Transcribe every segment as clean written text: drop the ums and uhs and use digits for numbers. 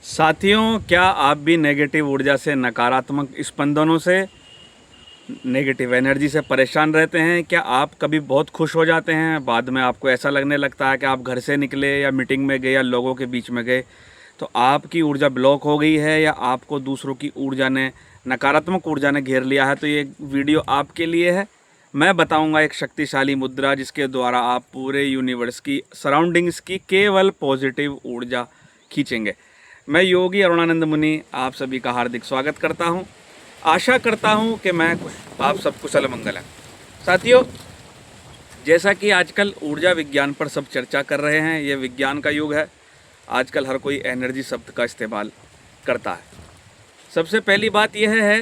साथियों, क्या आप भी नेगेटिव ऊर्जा से, नकारात्मक स्पंदनों से, नेगेटिव एनर्जी से परेशान रहते हैं? क्या आप कभी बहुत खुश हो जाते हैं, बाद में आपको ऐसा लगने लगता है कि आप घर से निकले या मीटिंग में गए या लोगों के बीच में गए तो आपकी ऊर्जा ब्लॉक हो गई है या आपको दूसरों की ऊर्जा ने, नकारात्मक ऊर्जा ने घेर लिया है? तो ये वीडियो आपके लिए है। मैं बताऊंगा एक शक्तिशाली मुद्रा जिसके द्वारा आप पूरे यूनिवर्स की, सराउंडिंग्स की केवल पॉजिटिव ऊर्जा खींचेंगे। मैं योगी अरुणानंद मुनि आप सभी का हार्दिक स्वागत करता हूं। आशा करता हूं कि आप सब कुशल मंगल हैं। साथियों, जैसा कि आजकल ऊर्जा विज्ञान पर सब चर्चा कर रहे हैं, ये विज्ञान का युग है। आजकल हर कोई एनर्जी शब्द का इस्तेमाल करता है। सबसे पहली बात यह है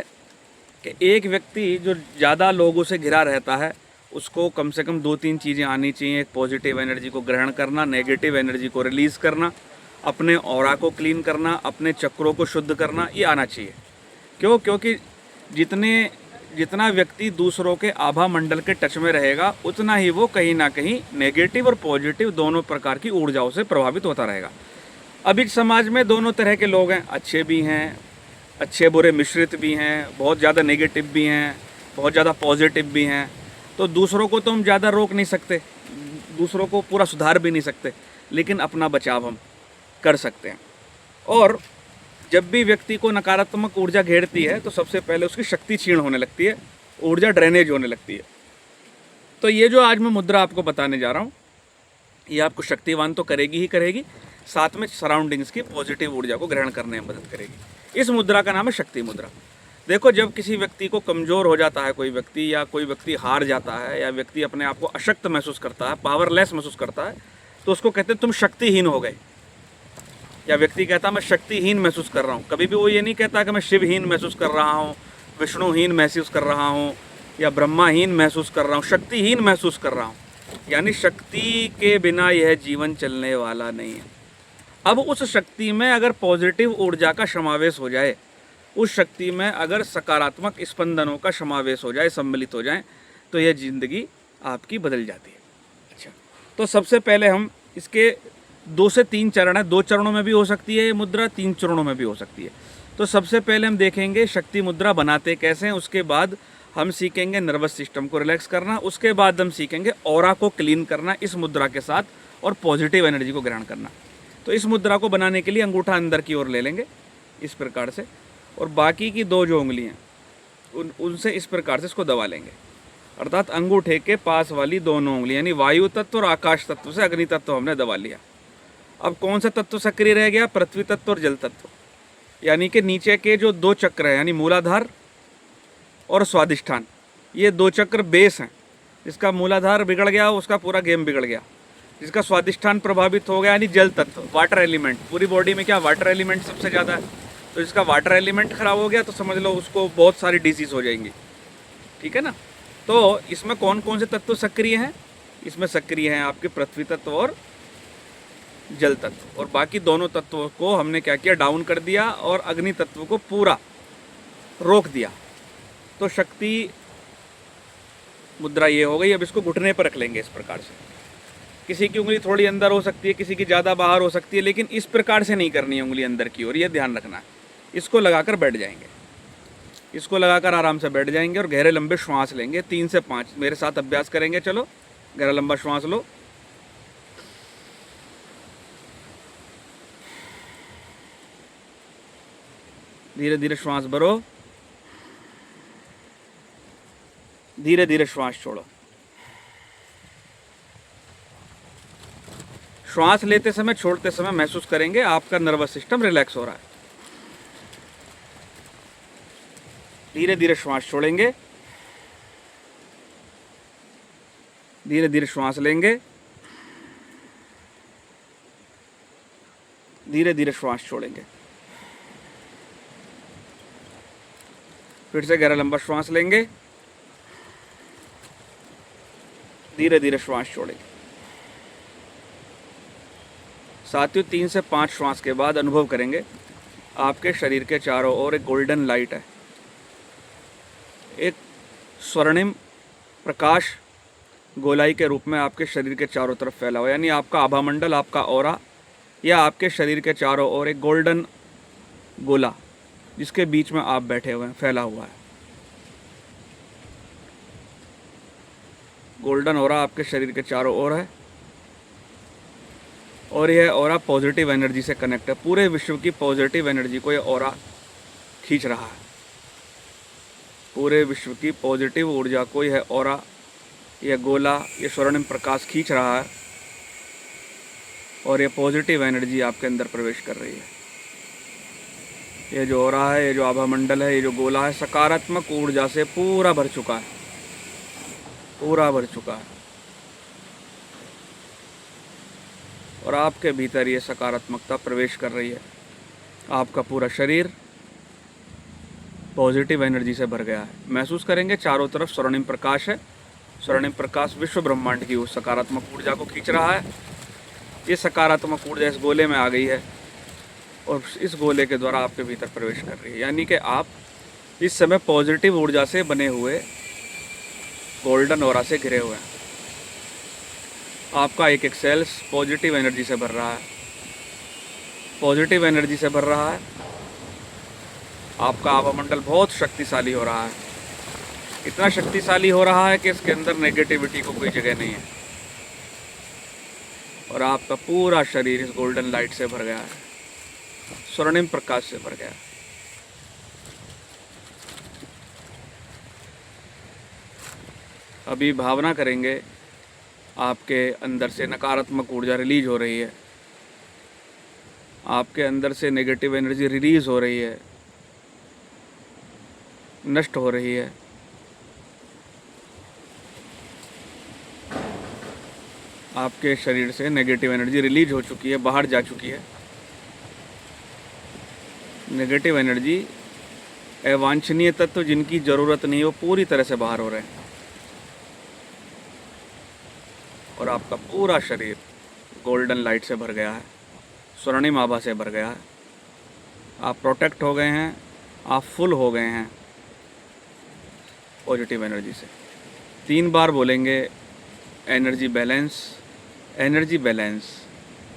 कि एक व्यक्ति जो ज़्यादा लोगों से घिरा रहता है उसको कम से कम 2-3 चीज़ें आनी चाहिए। एक पॉजिटिव एनर्जी को ग्रहण करना, नेगेटिव एनर्जी को रिलीज़ करना, अपने ऑरा को क्लीन करना, अपने चक्रों को शुद्ध करना, ये आना चाहिए। क्योंकि जितना व्यक्ति दूसरों के आभा मंडल के टच में रहेगा उतना ही वो कहीं ना कहीं नेगेटिव और पॉजिटिव दोनों प्रकार की ऊर्जाओं से प्रभावित होता रहेगा। अभी समाज में दोनों तरह के लोग हैं, अच्छे भी हैं, अच्छे बुरे मिश्रित भी हैं, बहुत ज़्यादा नेगेटिव भी हैं, बहुत ज़्यादा पॉजिटिव भी हैं। तो दूसरों को तो हम ज़्यादा रोक नहीं सकते, दूसरों को पूरा सुधार भी नहीं सकते, लेकिन अपना बचाव हम कर सकते हैं। और जब भी व्यक्ति को नकारात्मक ऊर्जा घेरती है तो सबसे पहले उसकी शक्ति क्षीण होने लगती है, ऊर्जा ड्रेनेज होने लगती है। तो ये जो आज मैं मुद्रा आपको बताने जा रहा हूँ, ये आपको शक्तिवान तो करेगी ही करेगी, साथ में सराउंडिंग्स की पॉजिटिव ऊर्जा को ग्रहण करने में मदद करेगी। इस मुद्रा का नाम है शक्ति मुद्रा। देखो, जब किसी व्यक्ति को कमज़ोर हो जाता है कोई व्यक्ति, या कोई व्यक्ति हार जाता है, या व्यक्ति अपने आप को अशक्त महसूस करता है, पावरलेस महसूस करता है, तो उसको कहते हैं तुम शक्तिहीन हो गए। या व्यक्ति कहता है मैं शक्तिहीन महसूस कर रहा हूँ। कभी भी वो ये नहीं कहता कि मैं शिवहीन महसूस कर रहा हूँ, विष्णुहीन महसूस कर रहा हूँ, या ब्रह्माहीन महसूस कर रहा हूँ, शक्तिहीन महसूस कर रहा हूँ। यानी शक्ति के बिना यह जीवन चलने वाला नहीं है। अब उस शक्ति में अगर पॉजिटिव ऊर्जा का समावेश हो जाए, उस शक्ति में अगर सकारात्मक स्पंदनों का समावेश हो जाए, सम्मिलित हो जाए, तो यह ज़िंदगी आपकी बदल जाती है। अच्छा, तो सबसे पहले हम इसके 2 से 3 चरण है। 2 चरणों में भी हो सकती है ये मुद्रा, 3 चरणों में भी हो सकती है। तो सबसे पहले हम देखेंगे शक्ति मुद्रा बनाते कैसे हैं, उसके बाद हम सीखेंगे नर्वस सिस्टम को रिलैक्स करना, उसके बाद हम सीखेंगे ऑरा को क्लीन करना इस मुद्रा के साथ, और पॉजिटिव एनर्जी को ग्रहण करना। तो इस मुद्रा को बनाने के लिए अंगूठा अंदर की ओर ले लेंगे इस प्रकार से, और बाकी की 2 जो उंगलियाँ उनसे इस प्रकार से इसको दबा लेंगे। अर्थात अंगूठे के पास वाली दोनों उंगलियाँ, यानी वायु तत्व और आकाश तत्व से अग्नि तत्व हमने दबा लिया। अब कौन सा तत्व सक्रिय रह गया? पृथ्वी तत्व और जल तत्व। यानी कि नीचे के जो 2 चक्र हैं, यानी मूलाधार और स्वादिष्ठान, ये 2 चक्र बेस हैं। जिसका मूलाधार बिगड़ गया उसका पूरा गेम बिगड़ गया। जिसका स्वादिष्ठान प्रभावित हो गया, यानी जल तत्व, वाटर एलिमेंट, पूरी बॉडी में क्या वाटर एलिमेंट सबसे ज़्यादा है, तो जिसका वाटर एलिमेंट खराब हो गया तो समझ लो उसको बहुत सारी डिजीज़ हो जाएंगी। ठीक है ना? तो इसमें कौन कौन से तत्व सक्रिय हैं? इसमें सक्रिय हैं आपके पृथ्वी तत्व और जल तत्व, और बाकी दोनों तत्वों को हमने क्या किया? डाउन कर दिया, और अग्नि तत्व को पूरा रोक दिया। तो शक्ति मुद्रा ये हो गई। अब इसको घुटने पर रख लेंगे इस प्रकार से। किसी की उंगली थोड़ी अंदर हो सकती है, किसी की ज़्यादा बाहर हो सकती है, लेकिन इस प्रकार से नहीं करनी है उंगली अंदर की ओर, ये ध्यान रखना है। इसको लगाकर बैठ जाएंगे, इसको लगाकर आराम से बैठ जाएंगे और गहरे लंबे श्वास लेंगे। 3 से 5 मेरे साथ अभ्यास करेंगे। चलो, गहरा लंबा श्वास लो, धीरे धीरे श्वास भरो, धीरे धीरे श्वास छोड़ो। श्वास लेते समय, छोड़ते समय महसूस करेंगे आपका नर्वस सिस्टम रिलैक्स हो रहा है। धीरे धीरे श्वास छोड़ेंगे, धीरे धीरे श्वास लेंगे, धीरे धीरे श्वास छोड़ेंगे। फिर से गहरा लंबा श्वास लेंगे, धीरे धीरे श्वास छोड़ेंगे। साथियों, 3 से 5 श्वास के बाद अनुभव करेंगे आपके शरीर के चारों ओर एक गोल्डन लाइट है, एक स्वर्णिम प्रकाश गोलाई के रूप में आपके शरीर के चारों तरफ फैला हुआ। यानी आपका आभामंडल, आपका ऑरा, या आपके शरीर के चारों ओर एक गोल्डन गोला जिसके बीच में आप बैठे हुए हैं, फैला हुआ है। गोल्डन ऑरा आपके शरीर के चारों ओर है और यह ऑरा पॉजिटिव एनर्जी से कनेक्ट है। पूरे विश्व की पॉजिटिव एनर्जी को यह ऑरा खींच रहा है। पूरे विश्व की पॉजिटिव ऊर्जा को यह ऑरा, यह गोला, यह स्वर्णिम प्रकाश खींच रहा है और यह पॉजिटिव एनर्जी आपके अंदर प्रवेश कर रही है। ये जो ऑरा है, ये जो आभा मंडल है, ये जो गोला है, सकारात्मक ऊर्जा से पूरा भर चुका है, पूरा भर चुका है। और आपके भीतर ये सकारात्मकता प्रवेश कर रही है। आपका पूरा शरीर पॉजिटिव एनर्जी से भर गया है। महसूस करेंगे चारों तरफ स्वर्णिम प्रकाश है। स्वर्णिम प्रकाश विश्व ब्रह्मांड की उस सकारात्मक ऊर्जा को खींच रहा है। ये सकारात्मक ऊर्जा इस गोले में आ गई है और इस गोले के द्वारा आपके भीतर प्रवेश कर रही है। यानी कि आप इस समय पॉजिटिव ऊर्जा से बने हुए गोल्डन ऑरा से घिरे हुए हैं। आपका एक एक सेल्स पॉजिटिव एनर्जी से भर रहा है, पॉजिटिव एनर्जी से भर रहा है। आपका आभामंडल बहुत शक्तिशाली हो रहा है। इतना शक्तिशाली हो रहा है कि इसके अंदर नेगेटिविटी को कोई जगह नहीं है और आपका पूरा शरीर इस गोल्डन लाइट से भर गया है, स्वर्णिम प्रकाश से भर गया है। अभी भावना करेंगे आपके अंदर से नकारात्मक ऊर्जा रिलीज हो रही है, आपके अंदर से नेगेटिव एनर्जी रिलीज हो रही है, नष्ट हो रही है। आपके शरीर से नेगेटिव एनर्जी रिलीज हो चुकी है, बाहर जा चुकी है। नेगेटिव एनर्जी, अवांछनीय तत्व जिनकी ज़रूरत नहीं, वो पूरी तरह से बाहर हो रहे हैं और आपका पूरा शरीर गोल्डन लाइट से भर गया है, स्वर्णिम आभा से भर गया है। आप प्रोटेक्ट हो गए हैं, आप फुल हो गए हैं पॉजिटिव एनर्जी से। 3 बार बोलेंगे energy balance, energy balance,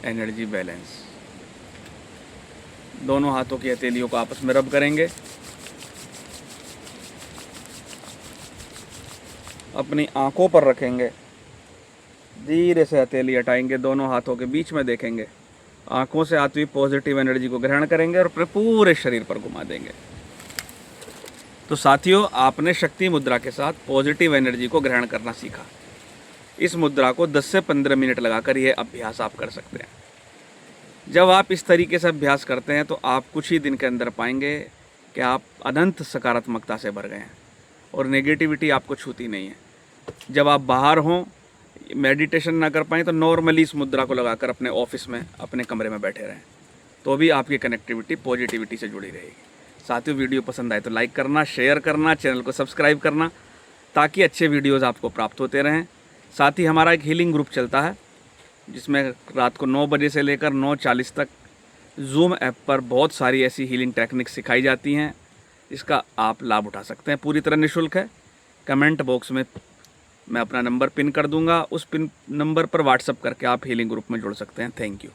energy balance. दोनों हाथों की हथेलियों को आपस में रब करेंगे। अपनी आंखों पर रखेंगे, धीरे से हथेली हटाएंगे, दोनों हाथों के बीच में देखेंगे, आंखों से आती हुई पॉजिटिव एनर्जी को ग्रहण करेंगे और अपने पूरे शरीर पर घुमा देंगे। तो साथियों, आपने शक्ति मुद्रा के साथ पॉजिटिव एनर्जी को ग्रहण करना सीखा। इस मुद्रा को 10 से 15 मिनट लगाकर यह अभ्यास आप कर सकते हैं। जब आप इस तरीके से अभ्यास करते हैं तो आप कुछ ही दिन के अंदर पाएंगे कि आप अनंत सकारात्मकता से भर गए हैं और नेगेटिविटी आपको छूती नहीं है। जब आप बाहर हों, मेडिटेशन ना कर पाएँ तो नॉर्मली इस मुद्रा को लगाकर अपने ऑफिस में, अपने कमरे में बैठे रहें, तो भी आपकी कनेक्टिविटी पॉजिटिविटी से जुड़ी रहेगी। साथियों, वीडियो पसंद आए तो लाइक करना, शेयर करना, चैनल को सब्सक्राइब करना ताकि अच्छे वीडियोज़ आपको प्राप्त होते रहें। साथ ही हमारा एक हीलिंग ग्रुप चलता है जिसमें रात को 9 बजे से लेकर 9:40 तक जूम ऐप पर बहुत सारी ऐसी हीलिंग टेक्निक्स सिखाई जाती हैं। इसका आप लाभ उठा सकते हैं, पूरी तरह निःशुल्क है। कमेंट बॉक्स में मैं अपना नंबर पिन कर दूंगा, उस पिन नंबर पर व्हाट्सअप करके आप हीलिंग ग्रुप में जुड़ सकते हैं। Thank you.